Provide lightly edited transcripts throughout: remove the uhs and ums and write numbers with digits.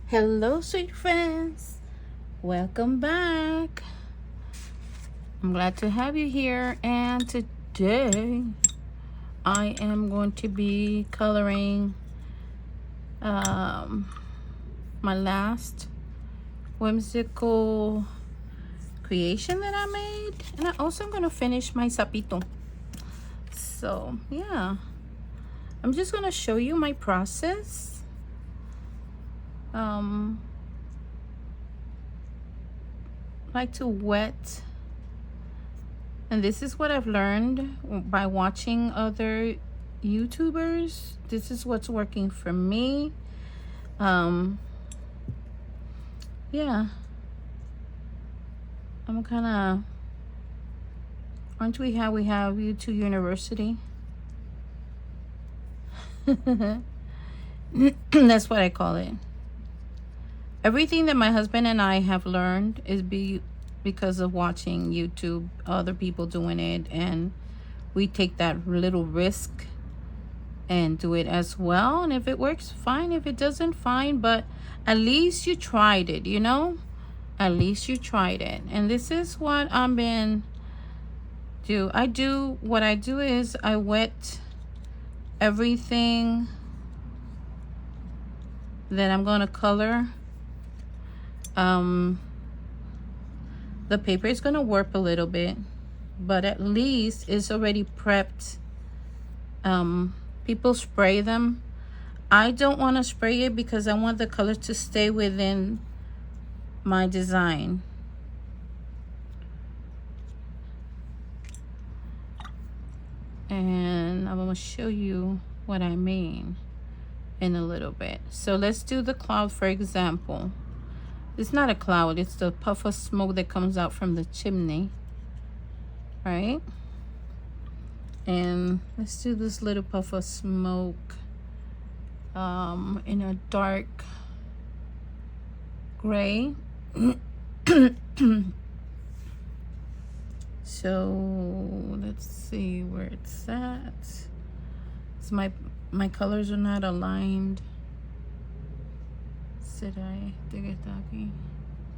Hello, sweet friends. Welcome back. I'm glad to have you here. And today I am going to be coloring my last whimsical creation that I made. And I also am going to finish my sapito. So, yeah. I'm just going to show you my process. Like to wet, and this is what I've learned by watching other YouTubers. This is what's working for me. Yeah, I'm kind of, aren't we have YouTube University. That's what I call it. Everything that my husband and I have learned is because of watching YouTube, other people doing it, and we take that little risk and do it as well. And if it works, fine. If it doesn't, fine. But at least you tried it, you know? At least you tried it. And this is what I've been what I do is I wet everything that I'm going to color. The paper is going to warp a little bit, but at least it's already prepped. People spray them. I don't want to spray it because I want the color to stay within my design. And I'm going to show you what I mean in a little bit. So let's do the cloud, for example. It's not a cloud, it's the puff of smoke that comes out from the chimney, right? And let's do this little puff of smoke in a dark gray. So let's see where it's at. So my colors are not aligned.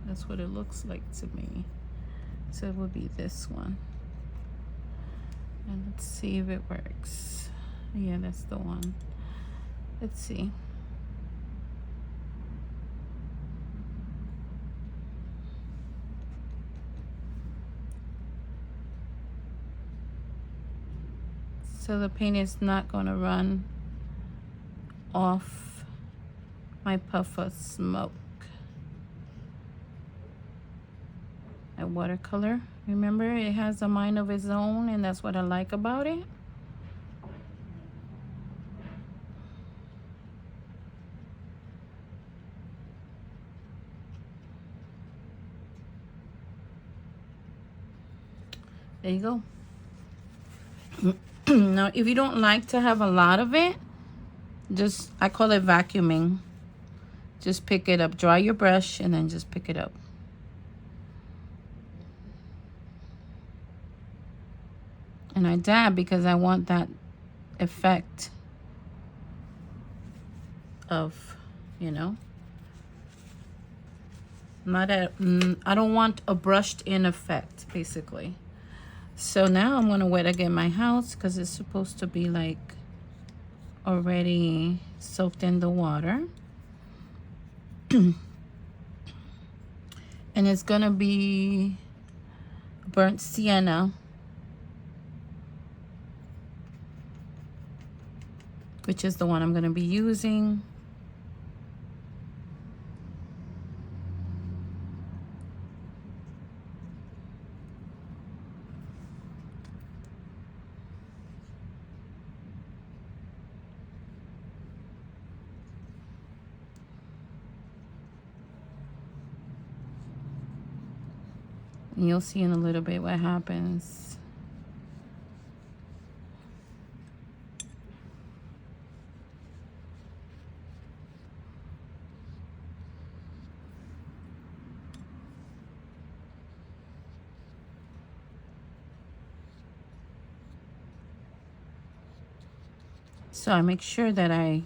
That's what it looks like to me. So it would be this one. And let's see if it works. Yeah, that's the one. Let's see. So the paint is not going to run off my puff of smoke. A watercolor, remember, it has a mind of its own, and that's what I like about it. There you go. Now if you don't like to have a lot of it, I call it vacuuming. Just pick it up, dry your brush, and then just pick it up. And I dab because I want that effect of, you know, I don't want a brushed in effect, basically. So now I'm gonna wet again my house because it's supposed to be like already soaked in the water. And it's gonna be burnt sienna, which is the one I'm gonna be using. And you'll see in a little bit what happens. So I make sure that I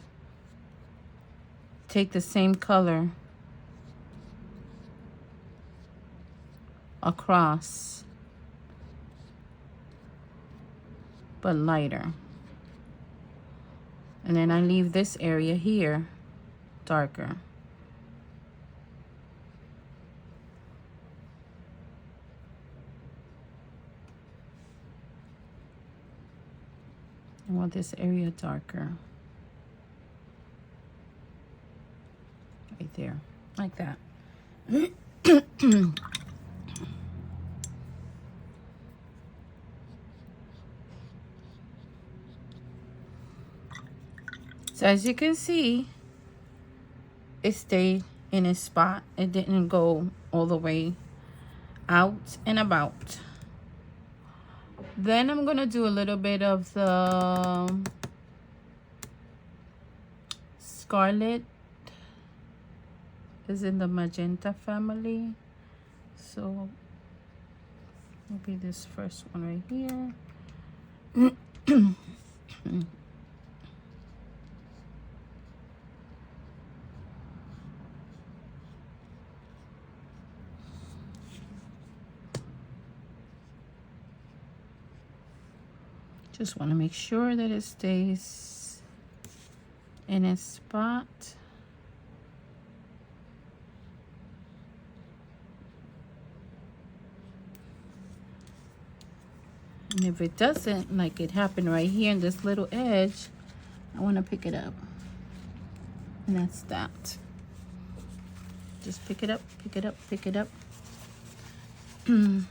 take the same color across, but lighter. And then I leave this area here darker. I want this area darker. Right there, like that. So as you can see, it stayed in its spot. It didn't go all the way out and about. Then I'm gonna do a little bit of the scarlet. Is in the magenta family, so maybe this first one right here. Just want to make sure that it stays in its spot. And if it doesn't, like it happened right here in this little edge, I want to pick it up. And that's that. Just pick it up, pick it up, pick it up. Pick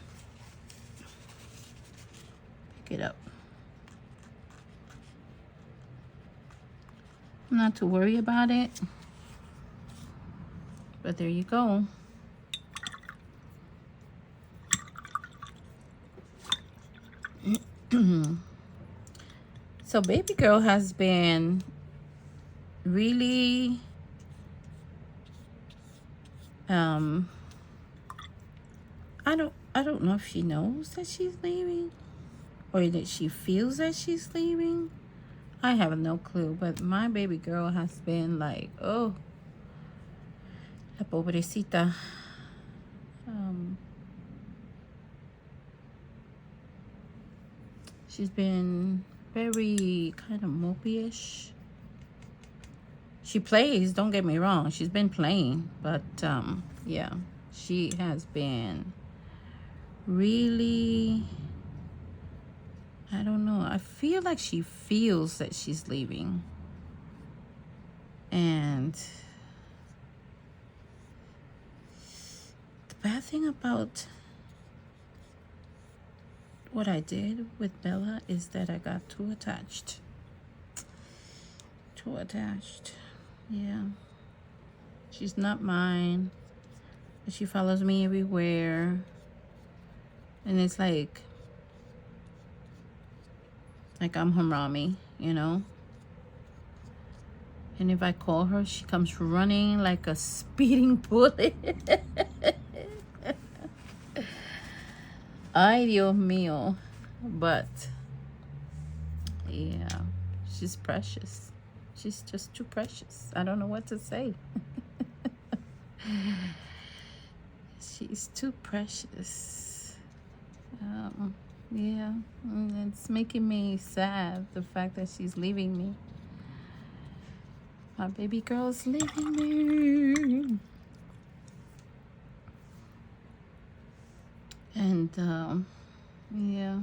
it up. I'm not too worried about it. But there you go. So baby girl has been really I don't know if she knows that she's leaving or that she feels that she's leaving. I have no clue, but my baby girl has been like, oh, la pobrecita. She's been very kind of mopey-ish. She plays, don't get me wrong. She's been playing, but yeah, she has been really, I don't know. I feel like she feels that she's leaving. And the bad thing about what I did with Bella is that I got too attached. Too attached. Yeah. She's not mine. She follows me everywhere. And it's like I'm her mommy, you know? And if I call her, she comes running like a speeding bullet. Ay, Dios mío. But, yeah, she's precious. She's just too precious. I don't know what to say. She's too precious. Yeah, it's making me sad, the fact that she's leaving me. My baby girl's leaving me. And, yeah.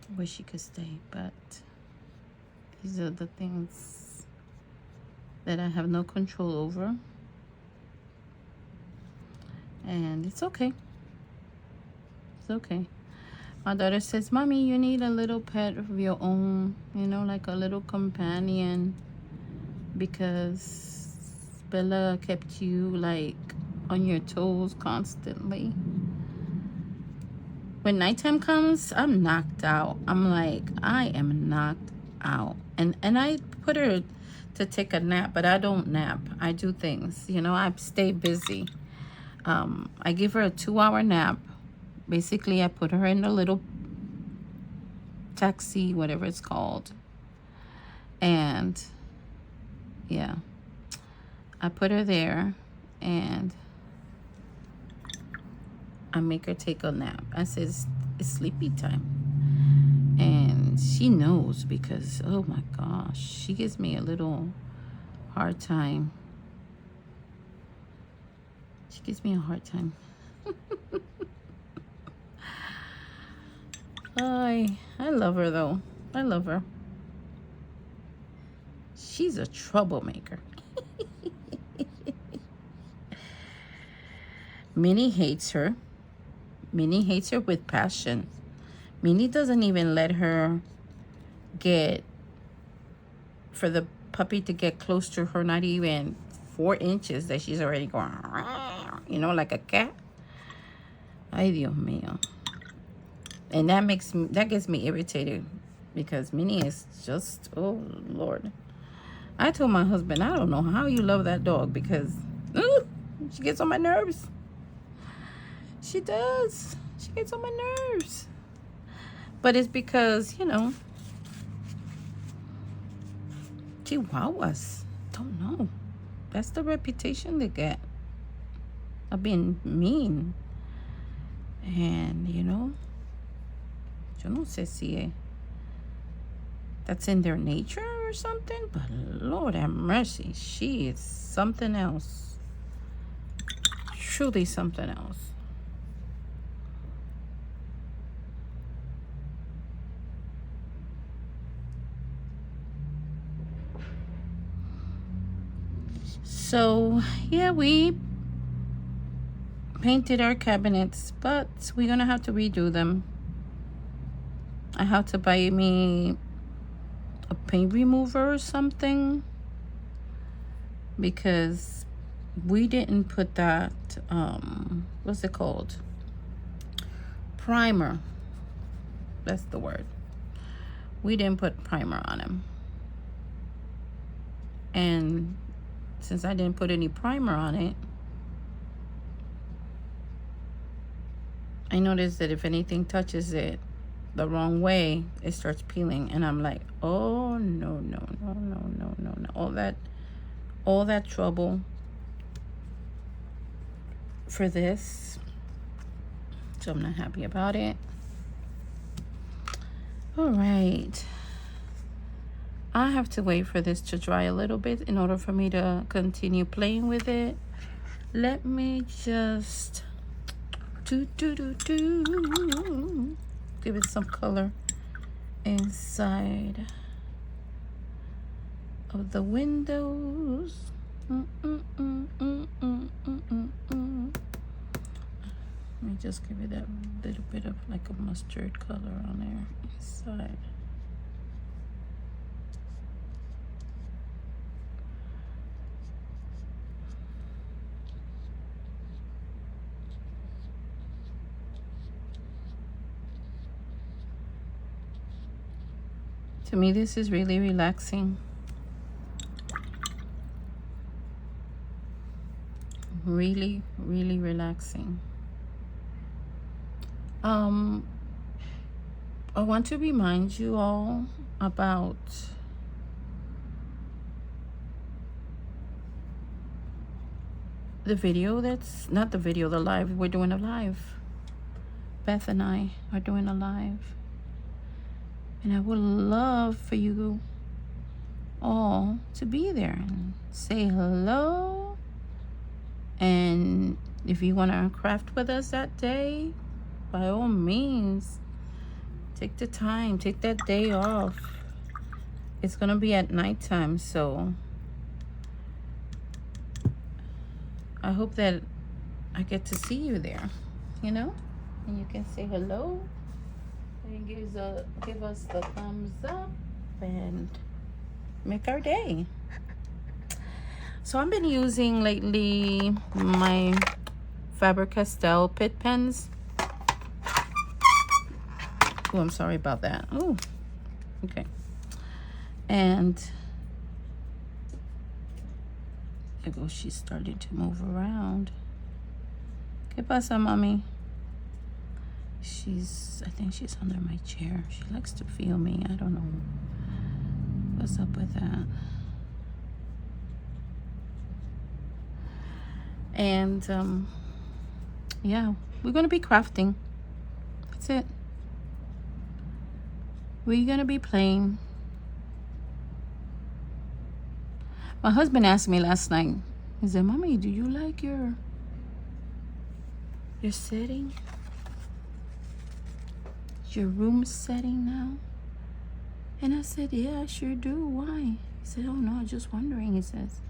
I wish she could stay, but these are the things that I have no control over. And it's okay. It's okay. My daughter says, Mommy, you need a little pet of your own, you know, like a little companion, because Bella kept you like on your toes constantly. When nighttime comes, I'm knocked out. I'm like, I am knocked out. And I put her to take a nap, but I don't nap. I do things, you know, I stay busy. I give her a 2-hour nap. Basically, I put her in a little taxi, whatever it's called. And, yeah, I put her there. And I make her take a nap. I says, it's sleepy time. And she knows because, oh my gosh, she gives me a little hard time. She gives me a hard time. I love her though. I love her. She's a troublemaker. Minnie hates her. Minnie hates her with passion. Minnie doesn't even let her for the puppy to get close to her, not even 4 inches, that she's already going, you know, like a cat. Ay, Dios mío. And that gets me irritated because Minnie is just, oh Lord. I told my husband, I don't know how you love that dog because she gets on my nerves. She does. She gets on my nerves. But it's because, you know, Chihuahuas, don't know. That's the reputation they get of being mean. And, you know, yo no sé si that's in their nature or something, but Lord have mercy, she is something else. Truly something else. So, yeah, we painted our cabinets, but we're gonna have to redo them. I have to buy me a paint remover or something because we didn't put that, what's it called? Primer. That's the word. We didn't put primer on them. And since I didn't put any primer on it, I noticed that if anything touches it the wrong way, it starts peeling. And I'm like, oh, no. All that trouble for this. So I'm not happy about it. All right. I have to wait for this to dry a little bit in order for me to continue playing with it. Let me just give it some color inside of the windows. Let me just give it that little bit of like a mustard color on there inside. To me, this is really relaxing. Really, really relaxing. I want to remind you all about the video that's not the video, the live. We're doing a live. Beth and I are doing a live. And I would love for you all to be there and say hello. And if you want to craft with us that day, by all means, take the time, take that day off. It's going to be at nighttime, so I hope that I get to see you there, you know? And you can say hello. And give us the thumbs up and make our day. So I've been using lately my Faber-Castell Pit pens. Oh, I'm sorry about that. Oh, okay. And there goes, she started to move around. ¿Qué pasa, mommy? I think she's under my chair. She likes to feel me. I don't know what's up with that. And yeah, We're gonna be crafting. That's it. We're gonna be playing. My husband asked me last night. He said, "Mommy, do you like your setting? Your room setting now?" And I said, "Yeah, I sure do. Why?" He said, "Oh no, I'm just wondering." He says.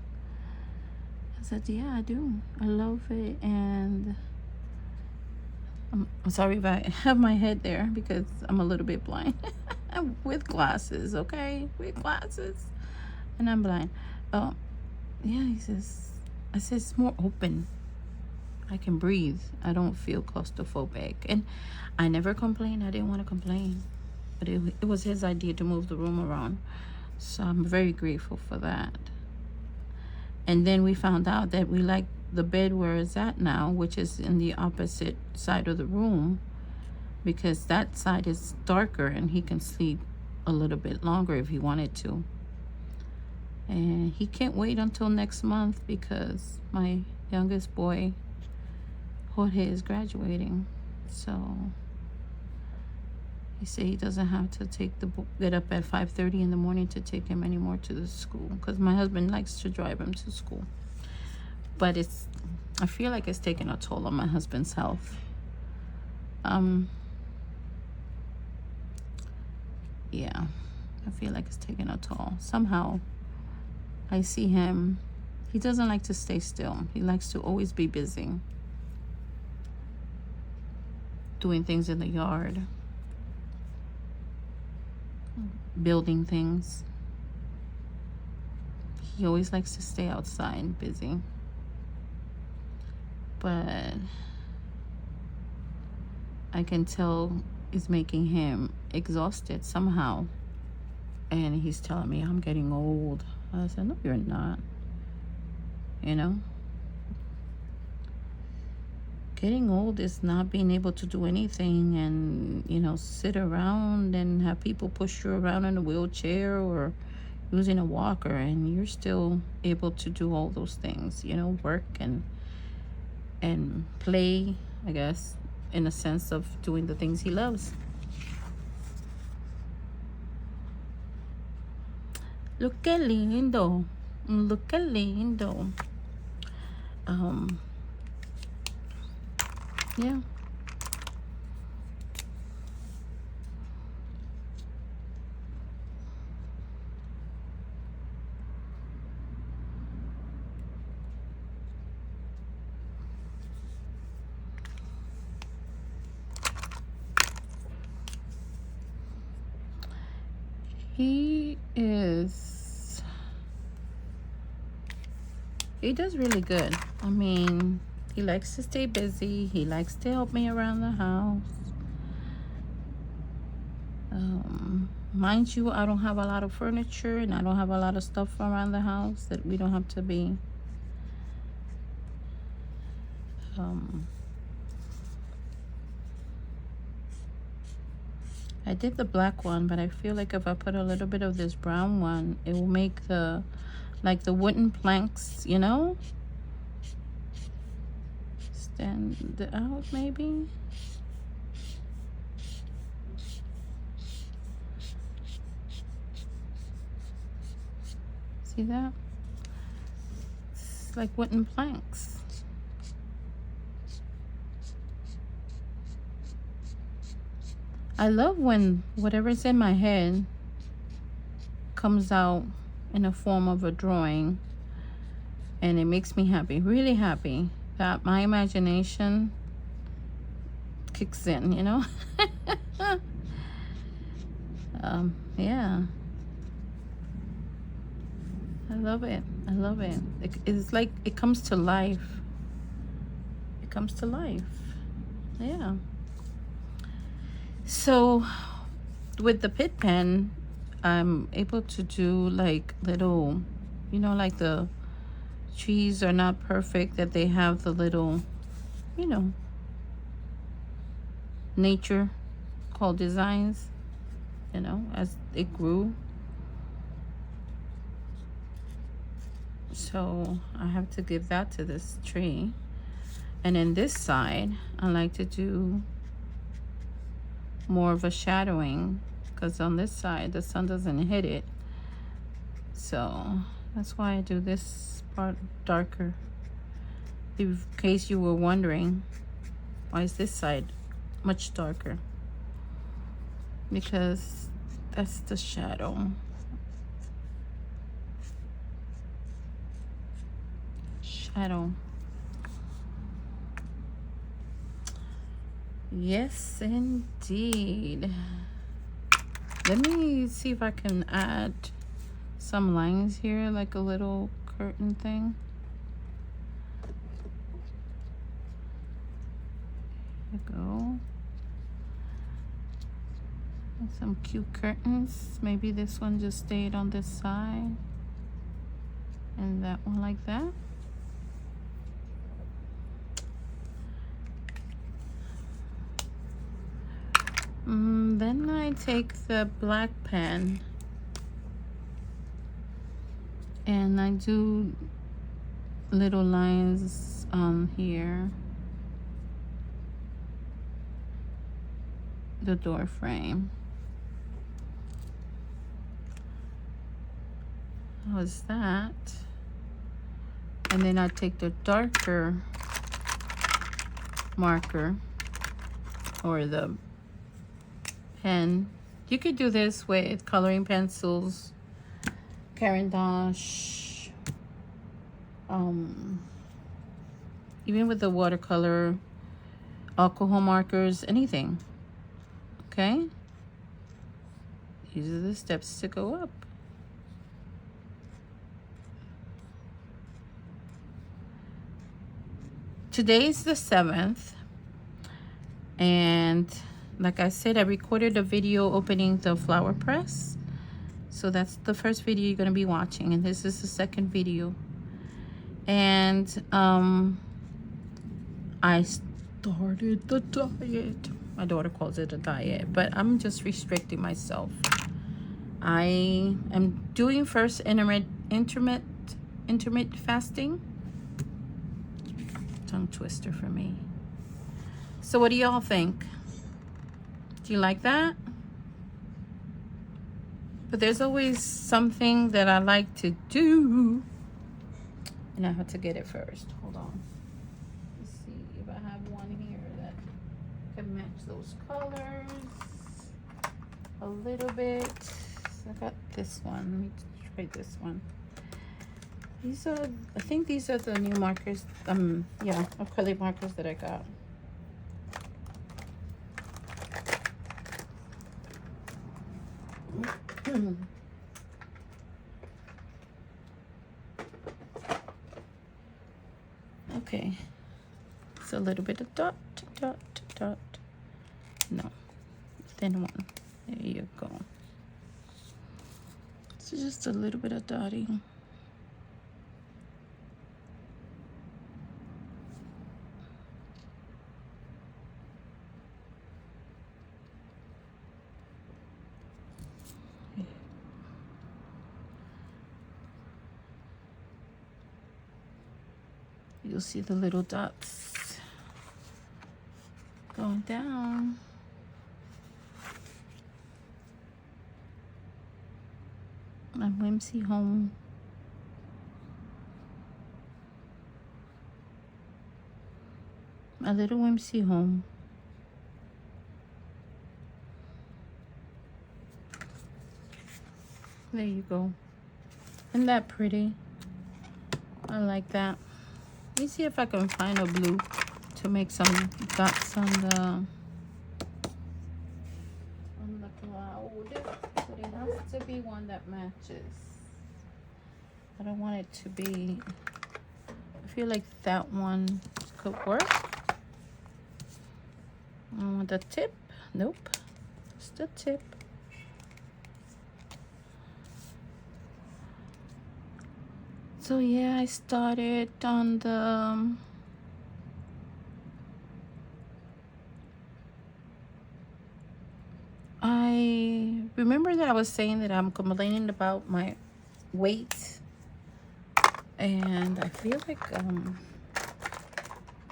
I said, "Yeah, I do. I love it." And I'm sorry if I have my head there because I'm a little bit blind. With glasses, okay? With glasses. And I'm blind. Yeah, he says, I said, "It's more open. I can breathe. I don't feel claustrophobic." And I never complained. I didn't want to complain. But it was his idea to move the room around. So I'm very grateful for that. And then we found out that we like the bed where it's at now, which is in the opposite side of the room, because that side is darker and he can sleep a little bit longer if he wanted to. And he can't wait until next month because my youngest boy, Jorge, is graduating. So he said he doesn't have to get up at 5:30 in the morning to take him anymore to the school, because my husband likes to drive him to school. But I feel like it's taking a toll on my husband's health. Yeah, I feel like it's taking a toll. Somehow I see him, he doesn't like to stay still. He likes to always be busy doing things in the yard, building things. He always likes to stay outside busy. But I can tell it's making him exhausted somehow. And he's telling me, "I'm getting old." I said, "No, you're not. You know? Getting old is not being able to do anything and, sit around and have people push you around in a wheelchair or using a walker, and you're still able to do all those things, work and play, I guess, in a sense of doing the things he loves." Look qué lindo. Look qué lindo. Yeah. He does really good. I mean, he likes to stay busy. He likes to help me around the house. Mind you, I don't have a lot of furniture and I don't have a lot of stuff around the house that we don't have to be I did the black one, but I feel like if I put a little bit of this brown one, it will make the wooden planks, stand out maybe. See that? It's like wooden planks. I love when whatever's in my head comes out in a form of a drawing, and it makes me happy, really happy, that my imagination kicks in, yeah. I love it. I love it. It's like it comes to life. It comes to life. Yeah. So with the pit pen, I'm able to do like little, like the trees are not perfect, that they have the little, nature called designs, as it grew. So I have to give that to this tree. And then this side, I like to do more of a shadowing, because on this side the sun doesn't hit it, so that's why I do this part darker. In case you were wondering, why is this side much darker? Because that's the shadow. Yes, indeed. Let me see if I can add some lines here, like a little curtain thing. There you go. And some cute curtains. Maybe this one just stayed on this side, and that one like that. Then I take the black pen and I do little lines on here, the door frame. How's that? And then I take the darker marker or the pen. You could do this with coloring pencils, Caran d'Ache, even with the watercolor, alcohol markers, anything. Okay, these are the steps to go up. Today's the 7th, and like I said, I recorded a video opening the flower press. So that's the first video you're going to be watching, and this is the second video. And I started the diet. My daughter calls it a diet, but I'm just restricting myself. I am doing first intermittent fasting. Tongue twister for me. So what do y'all think? Do you like that? But there's always something that I like to do, and I have to get it first. Hold on. Let's see if I have one here that can match those colors a little bit. So I got this one. Let me try this one. These are, I think these are the new markers. Yeah, acrylic markers that I got. Okay, it's a little bit of dot. No, thin one. There you go. So just a little bit of dotting. You'll see the little dots going down. My whimsy home. My little whimsy home. There you go. Isn't that pretty? I like that. Let me see if I can find a blue to make some dots on the cloud. But it has to be one that matches. I don't want it to be, I feel like that one could work. I want the tip. Nope. Just the tip. So yeah, I started on the I remember that I was saying that I'm complaining about my weight, and I feel like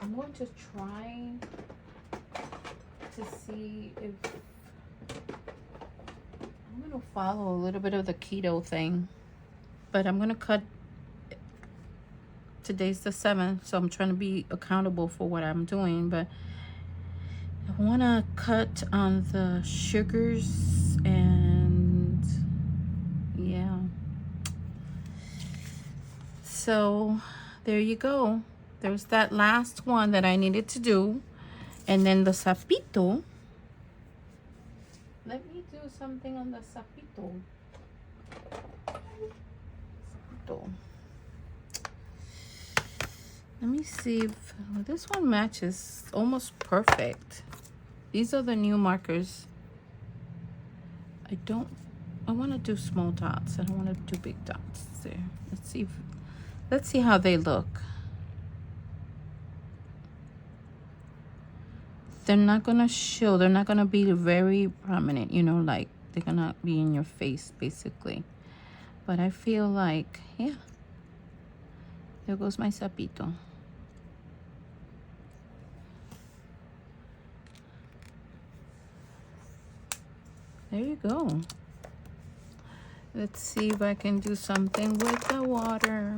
I'm going to try to see if I'm going to follow a little bit of the keto thing, but I'm going to cut. Today's the 7th, so I'm trying to be accountable for what I'm doing, but I want to cut on the sugars and yeah. So there you go. There's that last one that I needed to do. And then the sapito. Let me do something on the sapito. Let me see if this one matches almost perfect. These are the new markers. I want to do small dots. I don't want to do big dots there. Let's see how they look. They're not gonna show. They're not gonna be very prominent, you know, like they're gonna be in your face basically. But I feel like, yeah, there goes my sapito. There you go. Let's see if I can do something with the water.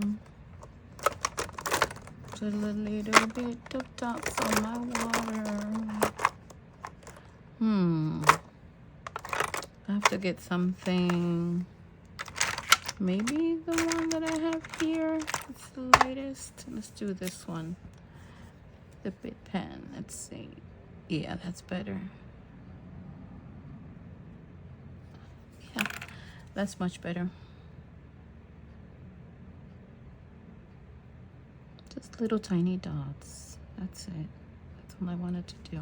Put a little bit of dots on my water. I have to get something. Maybe the one that I have here. It's the lightest. Let's do this one. The bit pen. Let's see. Yeah, that's better. Yeah, that's much better. Just little tiny dots. That's it. That's all I wanted to do.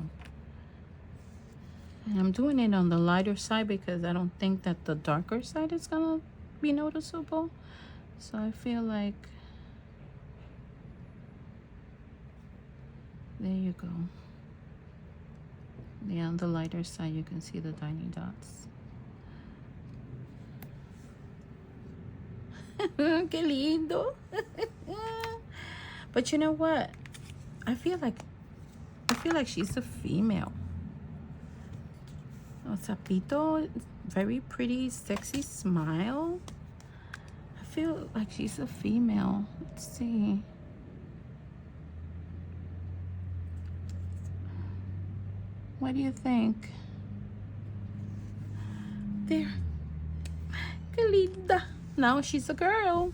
And I'm doing it on the lighter side because I don't think that the darker side is gonna be noticeable. So I feel like, there you go. Yeah, on the lighter side you can see the tiny dots. Qué lindo. But you know what? I feel like she's a female. Oh, sapito, very pretty, sexy smile. I feel like she's a female. Let's see. What do you think? There. Qué linda. Now she's a girl.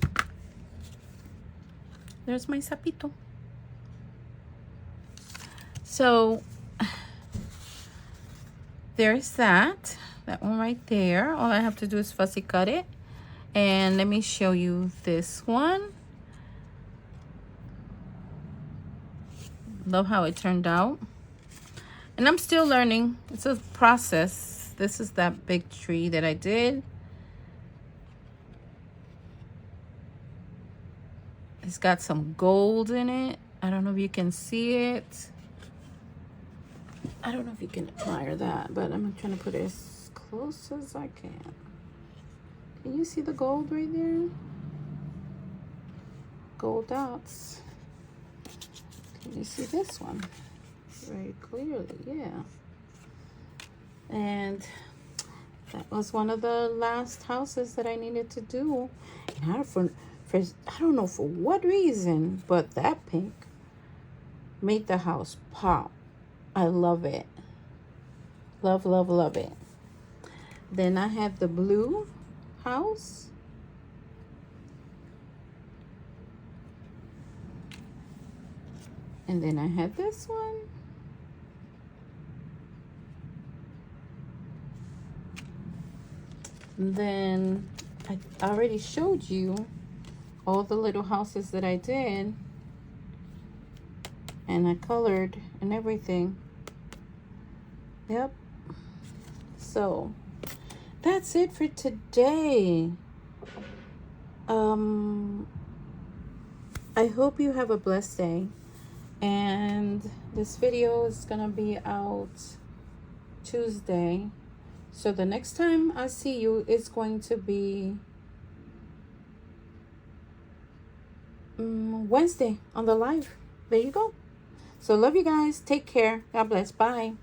There's my sapito. So there's that one right there. All I have to do is fussy cut it. And let me show you this one. Love how it turned out. And I'm still learning. It's a process. This is that big tree that I did. It's got some gold in it. I don't know if you can see it. I don't know if you can admire that, but I'm trying to put it as close as I can. Can you see the gold right there? Gold dots. Can you see this one? Very clearly, yeah. And that was one of the last houses that I needed to do. And I don't know for what reason, but that pink made the house pop. I love it. Love, love, love it. Then I have the blue house. And then I had this one. And then I already showed you all the little houses that I did. And I colored and everything. Yep. So that's it for today. I hope you have a blessed day. And this video is gonna be out Tuesday. So the next time I see you, it's going to be Wednesday on the live. There you go. So love you guys. Take care. God bless. Bye.